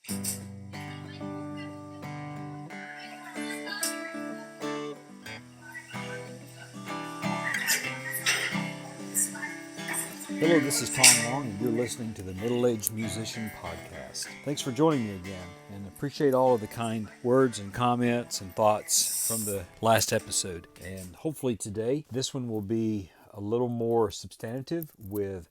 Hello, this is Tom Long, and you're listening to the Middle-Aged Musician Podcast. Thanks for joining me again, and appreciate all of the kind words and comments and thoughts from the last episode. And hopefully today, this one will be a little more substantive with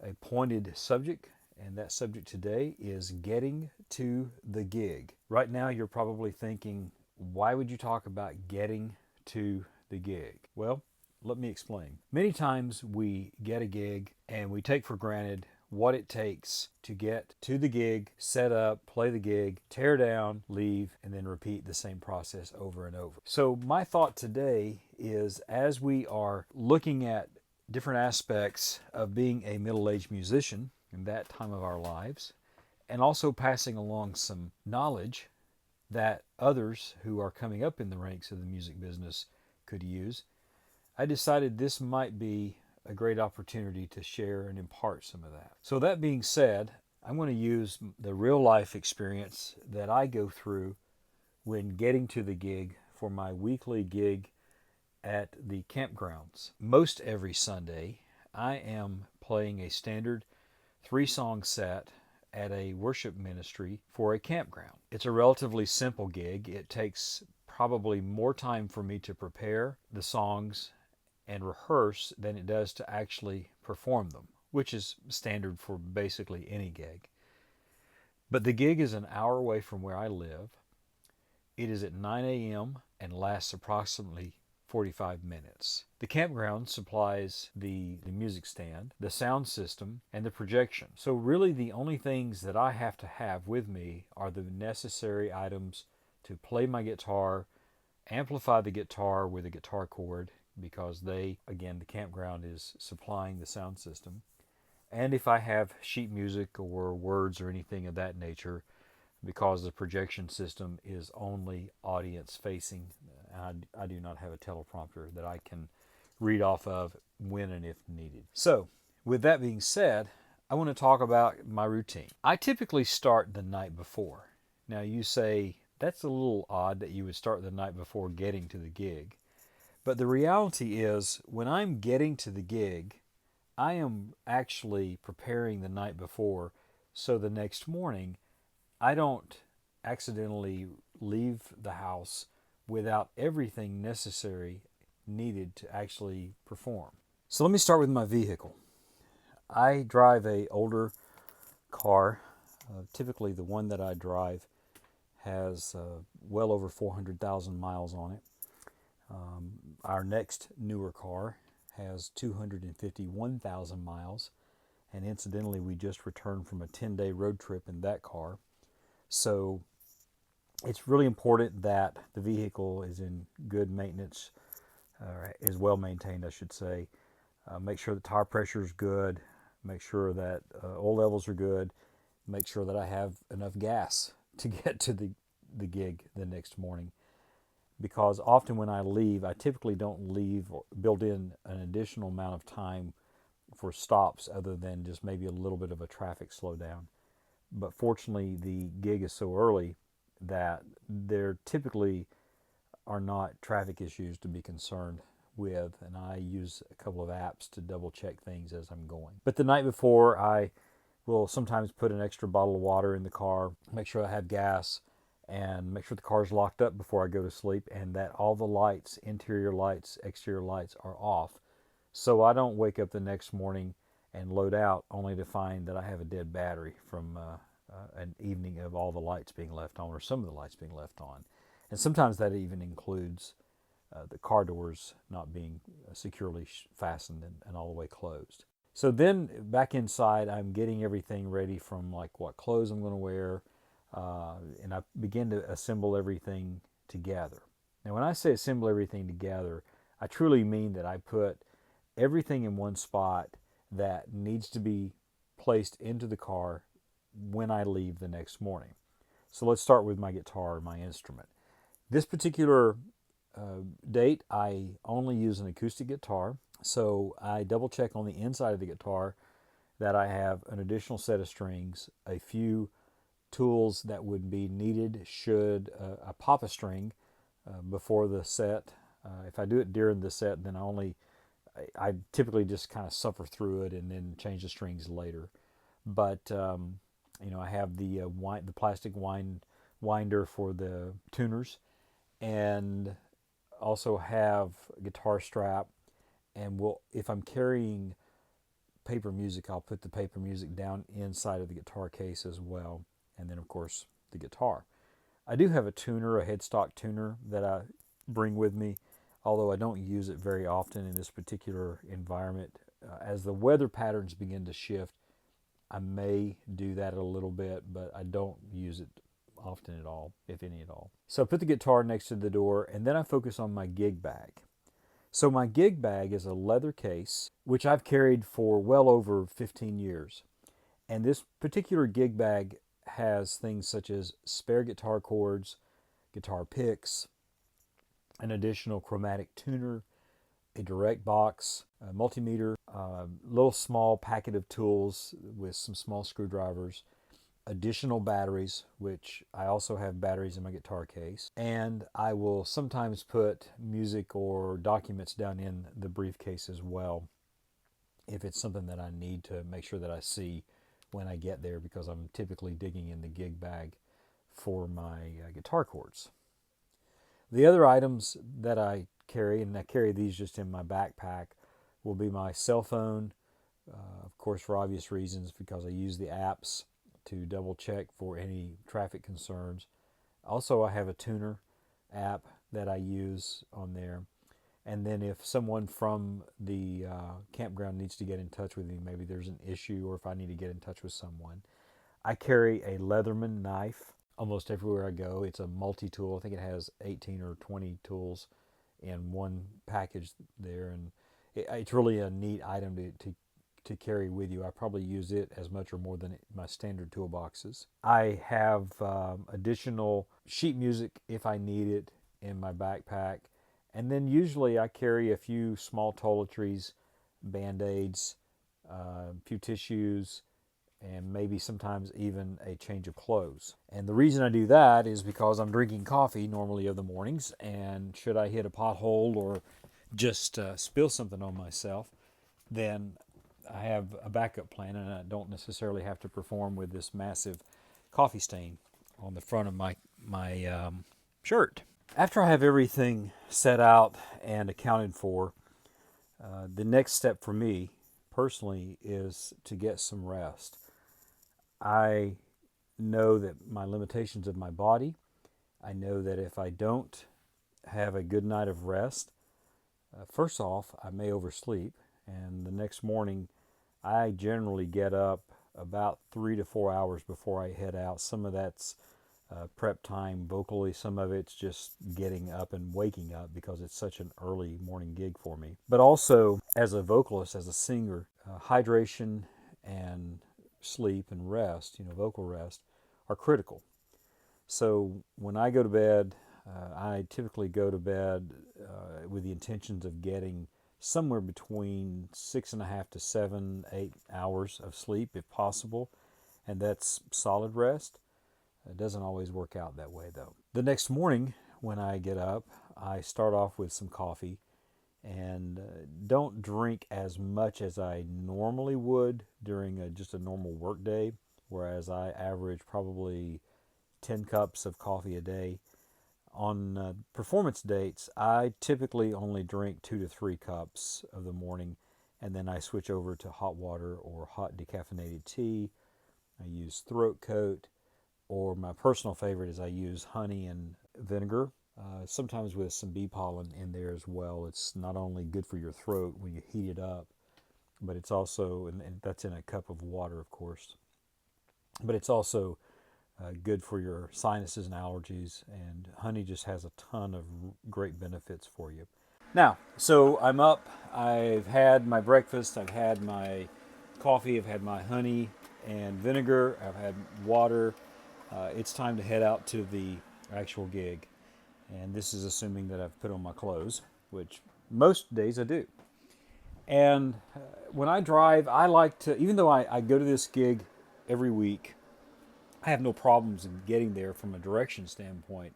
a pointed subject, and that subject today is getting to the gig. Right now, you're probably thinking, why would you talk about getting to the gig? Well, let me explain. Many times we get a gig and we take for granted what it takes to get to the gig, set up, play the gig, tear down, leave, and then repeat the same process over and over. So my thought today is, as we are looking at different aspects of being a middle-aged musician in that time of our lives, and also passing along some knowledge that others who are coming up in the ranks of the music business could use, I decided this might be a great opportunity to share and impart some of that. So that being said, I'm going to use the real life experience that I go through when getting to the gig for my weekly gig at the campgrounds. Most every Sunday, I am playing a standard 3-song set at a worship ministry for a campground. It's a relatively simple gig. It takes probably more time for me to prepare the songs and rehearse than it does to actually perform them, which is standard for basically any gig. But the gig is an hour away from where I live. It is at 9 a.m. and lasts approximately 45 minutes. The campground supplies the music stand, the sound system, and the projection. So really the only things that I have to have with me are the necessary items to play my guitar, amplify the guitar with a guitar cord, because the campground is supplying the sound system. And if I have sheet music or words or anything of that nature, because the projection system is only audience facing, I do not have a teleprompter that I can read off of when and if needed. So, with that being said, I want to talk about my routine. I typically start the night before. Now you say, that's a little odd that you would start the night before getting to the gig. But the reality is, when I'm getting to the gig, I am actually preparing the night before, so the next morning I don't accidentally leave the house without everything necessary needed to actually perform. So let me start with my vehicle. I drive an older car. Typically the one that I drive has well over 400,000 miles on it. Our next newer car has 251,000 miles, and incidentally we just returned from a 10-day road trip in that car. So it's really important that the vehicle is in good maintenance, is well maintained I should say. Make sure the tire pressure is good, make sure that oil levels are good, make sure that I have enough gas to get to the gig the next morning. Because often when I leave, I typically don't leave or build in an additional amount of time for stops other than just maybe a little bit of a traffic slowdown. But fortunately, the gig is so early that there typically are not traffic issues to be concerned with, and I use a couple of apps to double check things as I'm going. But the night before, I will sometimes put an extra bottle of water in the car, make sure I have gas, and make sure the car's locked up before I go to sleep, and that all the lights, interior lights, exterior lights, are off, so I don't wake up the next morning and load out only to find that I have a dead battery from an evening of all the lights being left on, or some of the lights being left on. And sometimes that even includes the car doors not being securely fastened and all the way closed. So then back inside, I'm getting everything ready, from like what clothes I'm going to wear, and I begin to assemble everything together. Now when I say assemble everything together, I truly mean that I put everything in one spot that needs to be placed into the car when I leave the next morning. So let's start with my guitar, my instrument. This particular date, I only use an acoustic guitar, so I double check on the inside of the guitar that I have an additional set of strings, a few tools that would be needed should I pop a string before the set. If I do it during the set, then I typically just kind of suffer through it and then change the strings later. But I have the plastic winder for the tuners, and also have a guitar strap. And if I'm carrying paper music, I'll put the paper music down inside of the guitar case as well, and then of course the guitar. I do have a tuner, a headstock tuner that I bring with me, although I don't use it very often in this particular environment. As the weather patterns begin to shift, I may do that a little bit, but I don't use it often at all, if any at all. So I put the guitar next to the door, and then I focus on my gig bag. So my gig bag is a leather case, which I've carried for well over 15 years. And this particular gig bag has things such as spare guitar cords, guitar picks, an additional chromatic tuner, a direct box, a multimeter, a little small packet of tools with some small screwdrivers, additional batteries, which I also have batteries in my guitar case, and I will sometimes put music or documents down in the briefcase as well if it's something that I need to make sure that I see when I get there, because I'm typically digging in the gig bag for my guitar cords. The other items that I carry, and I carry these just in my backpack, will be my cell phone, of course for obvious reasons, because I use the apps to double check for any traffic concerns. Also, I have a tuner app that I use on there. And then if someone from the campground needs to get in touch with me, maybe there's an issue, or if I need to get in touch with someone, I carry a Leatherman knife almost everywhere I go. It's a multi-tool. I think it has 18 or 20 tools in one package there, and it's really a neat item to carry with you. I probably use it as much or more than my standard toolboxes. I have additional sheet music if I need it in my backpack. And then usually I carry a few small toiletries, Band-Aids, a few tissues, and maybe sometimes even a change of clothes. And the reason I do that is because I'm drinking coffee normally of the mornings, and should I hit a pothole or just spill something on myself, then I have a backup plan, and I don't necessarily have to perform with this massive coffee stain on the front of my shirt. After I have everything set out and accounted for, the next step for me personally is to get some rest. I know that my limitations of my body. I know that if I don't have a good night of rest, first off, I may oversleep, and the next morning I generally get up about 3 to 4 hours before I head out. Some of that's prep time vocally, some of it's just getting up and waking up because it's such an early morning gig for me. But also, as a vocalist, as a singer, hydration and sleep and rest, vocal rest, are critical. So when I go to bed, I typically go to bed with the intentions of getting somewhere between 6.5 to 7, 8 hours of sleep if possible, and that's solid rest. It doesn't always work out that way though. The next morning when I get up, I start off with some coffee and don't drink as much as I normally would during just a normal work day, whereas I average probably 10 cups of coffee a day. On performance dates, I typically only drink 2 to 3 cups of the morning, and then I switch over to hot water or hot decaffeinated tea. I use throat coat, or my personal favorite is I use honey and vinegar, sometimes with some bee pollen in there as well. It's not only good for your throat when you heat it up, but it's also, and that's in a cup of water of course, but it's also good for your sinuses and allergies, and honey just has a ton of great benefits for you. Now, so I'm up, I've had my breakfast, I've had my coffee, I've had my honey and vinegar, I've had water. It's time to head out to the actual gig, and this is assuming that I've put on my clothes, which most days I do. And when I drive, I like to, even though I go to this gig every week, I have no problems in getting there from a direction standpoint.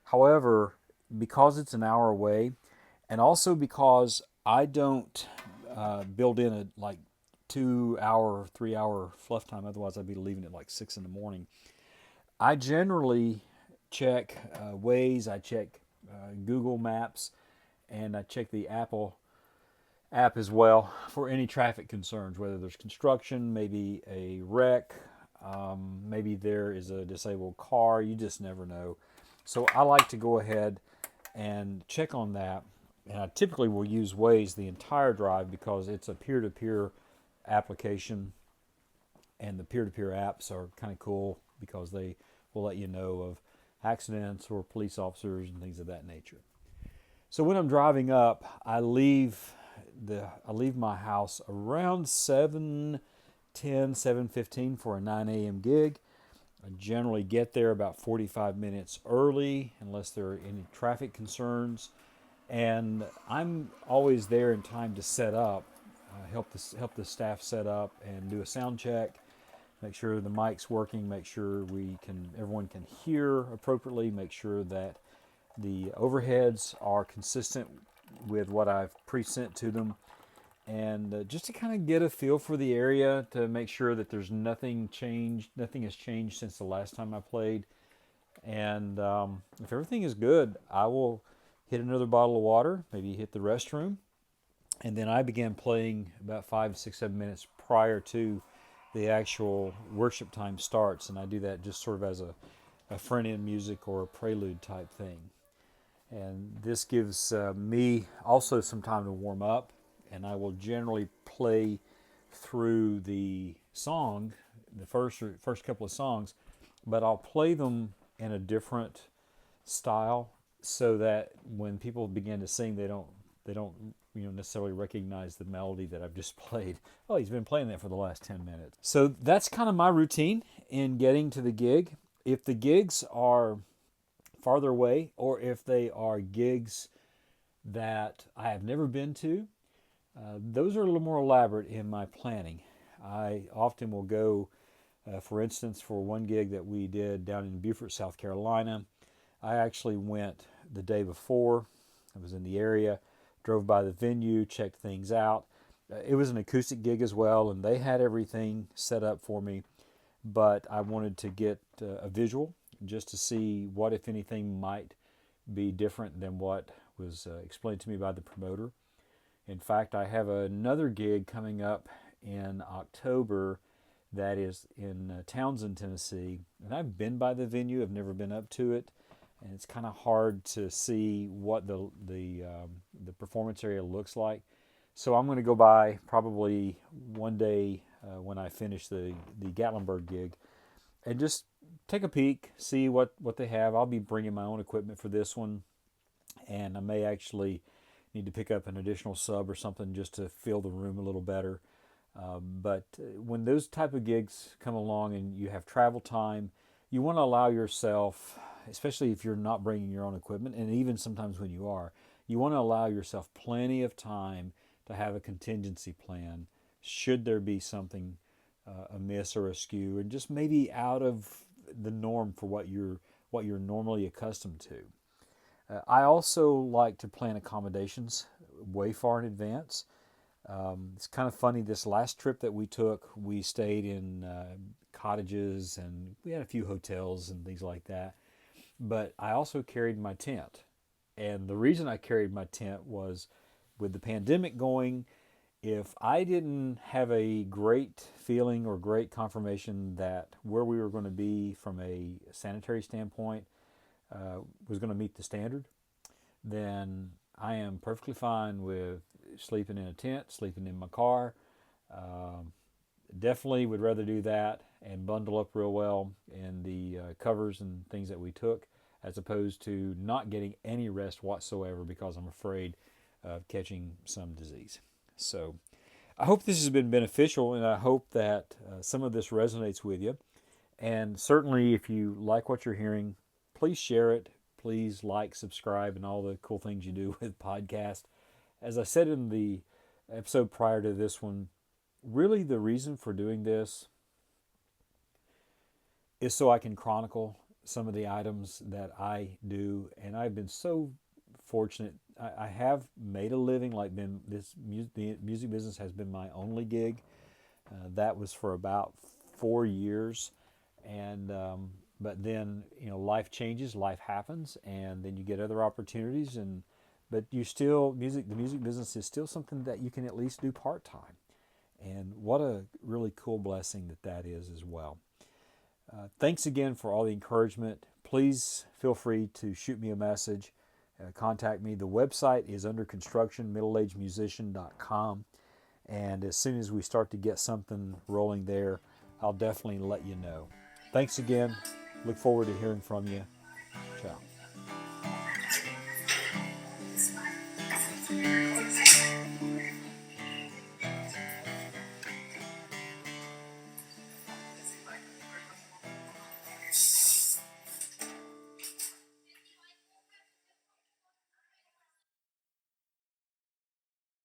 However, because it's an hour away, and also because I don't build in a like 2 hour, 3 hour fluff time, otherwise I'd be leaving at like 6 in the morning. I generally check Waze, I check Google Maps, and I check the Apple app as well for any traffic concerns, whether there's construction, maybe a wreck, maybe there is a disabled car. You just never know. So I like to go ahead and check on that. And I typically will use Waze the entire drive because it's a peer-to-peer application, and the peer-to-peer apps are kind of cool because they will let you know of accidents or police officers and things of that nature. So when I'm driving up, I leave my house around 7:10, 7:15 for a 9 a.m. gig. I generally get there about 45 minutes early unless there are any traffic concerns. And I'm always there in time to set up, help the staff set up and do a sound check, make sure the mic's working, make sure everyone can hear appropriately, make sure that the overheads are consistent with what I've pre-sent to them, and just to kind of get a feel for the area to make sure that there's nothing has changed since the last time I played. And if everything is good, I will hit another bottle of water, maybe hit the restroom, and then I began playing about 5, 6, 7 minutes prior to the actual worship time starts, and I do that just sort of as a front-end music or a prelude type thing. And this gives me also some time to warm up, and I will generally play through the song, the first couple of songs, but I'll play them in a different style so that when people begin to sing, they don't necessarily recognize the melody that I've just played. Oh, he's been playing that for the last 10 minutes. So that's kind of my routine in getting to the gig. If the gigs are farther away, or if they are gigs that I have never been to, those are a little more elaborate in my planning. I often will go, for instance, for one gig that we did down in Beaufort, South Carolina. I actually went the day before. I was in the area, drove by the venue, checked things out. It was an acoustic gig as well, and they had everything set up for me, but I wanted to get a visual just to see what, if anything, might be different than what was explained to me by the promoter. In fact, I have another gig coming up in October that is in Townsend, Tennessee, and I've been by the venue. I've never been up to it, and it's kind of hard to see what the performance area looks like. So I'm going to go by probably one day when I finish the Gatlinburg gig and just take a peek, see what they have. I'll be bringing my own equipment for this one, and I may actually need to pick up an additional sub or something just to fill the room a little better. But when those type of gigs come along and you have travel time, you want to allow yourself, especially if you're not bringing your own equipment, and even sometimes when you are, you want to allow yourself plenty of time to have a contingency plan should there be something amiss or askew, and just maybe out of the norm for what you're normally accustomed to. I also like to plan accommodations way far in advance. It's kind of funny, this last trip that we took, we stayed in cottages and we had a few hotels and things like that. But I also carried my tent. And the reason I carried my tent was with the pandemic going, if I didn't have a great feeling or great confirmation that where we were going to be from a sanitary standpoint was going to meet the standard, then I am perfectly fine with sleeping in a tent, sleeping in my car. Definitely would rather do that and bundle up real well in the covers and things that we took, as opposed to not getting any rest whatsoever because I'm afraid of catching some disease. So I hope this has been beneficial, and I hope that some of this resonates with you. And certainly if you like what you're hearing, please share it. Please like, subscribe, and all the cool things you do with podcast. As I said in the episode prior to this one, really the reason for doing this is so I can chronicle some of the items that I do, and I've been so fortunate. I have made a living, like been this the music business has been my only gig. That was for about 4 years, and but then life changes, life happens, and then you get other opportunities, and but you still the music business is still something that you can at least do part time, and what a really cool blessing that is as well. Thanks again for all the encouragement. Please feel free to shoot me a message, contact me. The website is under construction, middleagedmusician.com. And as soon as we start to get something rolling there, I'll definitely let you know. Thanks again. Look forward to hearing from you. Ciao.